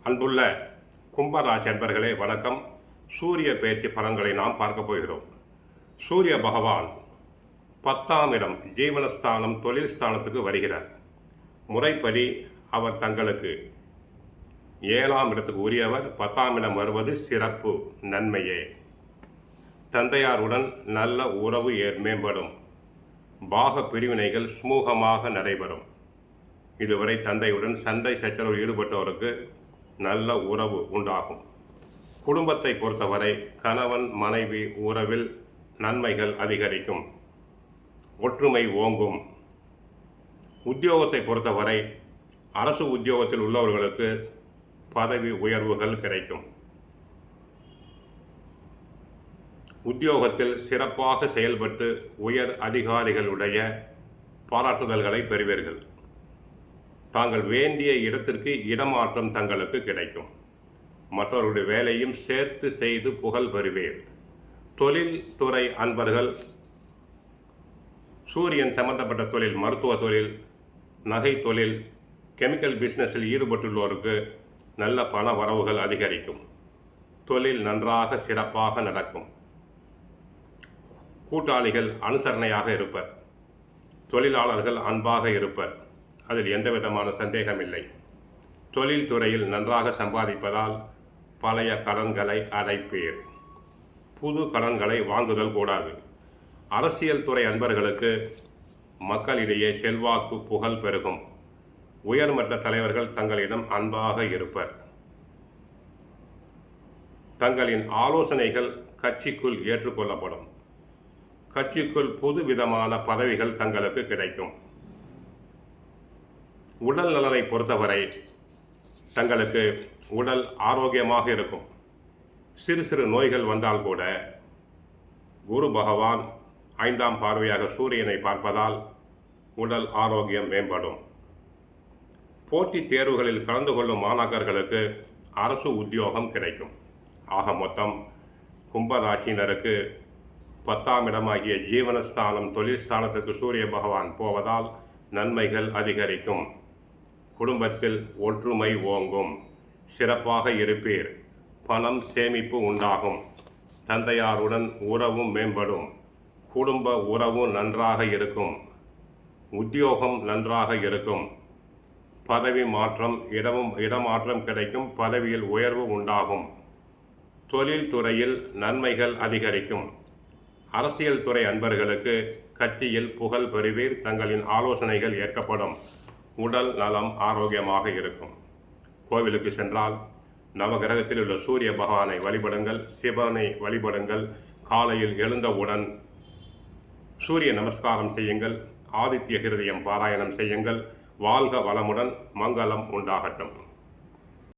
அன்புள்ள கும்பராசி அன்பர்களே வணக்கம். சூரிய பெயர்ச்சி பலன்களை நாம் பார்க்க போகிறோம். சூரிய பகவான் 10ஆம் இடம் ஜீவனஸ்தானம் தொழில் ஸ்தானத்துக்கு வருகிறார். முறைப்படி அவர் தங்களுக்கு 7ஆம் இடத்துக்கு உரியவர். 10ஆம் இடம் வருவது சிறப்பு நன்மையே. தந்தையாருடன் நல்ல உறவு மேம்படும். பாக பிரிவினைகள் சுமூகமாக நடைபெறும். இதுவரை தந்தையுடன் சண்டை சச்சரவு ஈடுபட்டவருக்கு நல்ல உறவு உண்டாகும். குடும்பத்தை பொறுத்தவரை கணவன் மனைவி உறவில் நன்மைகள் அதிகரிக்கும். ஒற்றுமை ஓங்கும். உத்தியோகத்தை பொறுத்தவரை அரசு உத்தியோகத்தில் உள்ளவர்களுக்கு பதவி உயர்வுகள் கிடைக்கும். உத்தியோகத்தில் சிறப்பாக செயல்பட்டு உயர் அதிகாரிகளுடைய பாராட்டுதல்களை பெறுவீர்கள். தாங்கள் வேண்டிய இடத்திற்கு இடமாற்றம் தங்களுக்கு கிடைக்கும். மற்றவர்களுடைய வேலையும் சேர்த்து செய்து புகழ் பெறுவீர். தொழில் துறை அன்பர்கள், சூரியன் சம்பந்தப்பட்ட தொழில், மருத்துவ தொழில், நகை தொழில், கெமிக்கல் பிஸ்னஸில் ஈடுபட்டுள்ளோருக்கு நல்ல பண வரவுகள் அதிகரிக்கும். தொழில் நன்றாக சிறப்பாக நடக்கும். கூட்டாளிகள் அனுசரணையாக இருப்பர். தொழிலாளர்கள் அன்பாக இருப்பர். அதில் எந்த விதமான சந்தேகமில்லை. தொழில் துறையில் நன்றாக சம்பாதிப்பதால் பழைய கடன்களை அடைப்பீர். புது கடன்களை வாங்குதல் கூடாது. அரசியல் துறை அன்பர்களுக்கு மக்களிடையே செல்வாக்கு புகழ் பெருகும். உயர்மட்ட தலைவர்கள் தங்களிடம் அன்பாக இருப்பர். தங்களின் ஆலோசனைகள் கட்சிக்குள் ஏற்றுக்கொள்ளப்படும். கட்சிக்குள் புது விதமான பதவிகள் தங்களுக்கு கிடைக்கும். உடல் நலனை பொறுத்தவரை தங்களுக்கு உடல் ஆரோக்கியமாக இருக்கும். சிறு சிறு நோய்கள் வந்தால் கூட குரு பகவான் 5ஆம் பார்வையாக சூரியனை பார்ப்பதால் உடல் ஆரோக்கியம் மேம்படும். போட்டித் தேர்வுகளில் கலந்து கொள்ளும் மாணாக்கர்களுக்கு அரசு உத்தியோகம் கிடைக்கும். ஆக மொத்தம் கும்பராசினருக்கு 10ஆம் இடமாகிய ஜீவனஸ்தானம் தொழில் ஸ்தானத்துக்கு சூரிய பகவான் போவதால் நன்மைகள் அதிகரிக்கும். குடும்பத்தில் ஒற்றுமை ஓங்கும். சிறப்பாக இருப்பீர். பணம் சேமிப்பு உண்டாகும். தந்தையாருடன் உறவும் மேம்படும். குடும்ப உறவு நன்றாக இருக்கும். உத்தியோகம் நன்றாக இருக்கும். பதவி மாற்றம், இடமாற்றம் கிடைக்கும். பதவியில் உயர்வு உண்டாகும். தொழில் துறையில் நன்மைகள் அதிகரிக்கும். அரசியல் துறை அன்பர்களுக்கு கட்சியில் புகழ் பெறுவீர். தங்களின் ஆலோசனைகள் ஏற்கப்படும். உடல் நலம் ஆரோக்கியமாக இருக்கும். கோவிலுக்கு சென்றால் நவகிரகத்தில் உள்ள சூரிய பகவானை வழிபடுங்கள். சிவனை வழிபடுங்கள். காலையில் எழுந்தவுடன் சூரிய நமஸ்காரம் செய்யுங்கள். ஆதித்ய ஹிருதயம் பாராயணம் செய்யுங்கள். வாழ்க வளமுடன். மங்களம் உண்டாகட்டும்.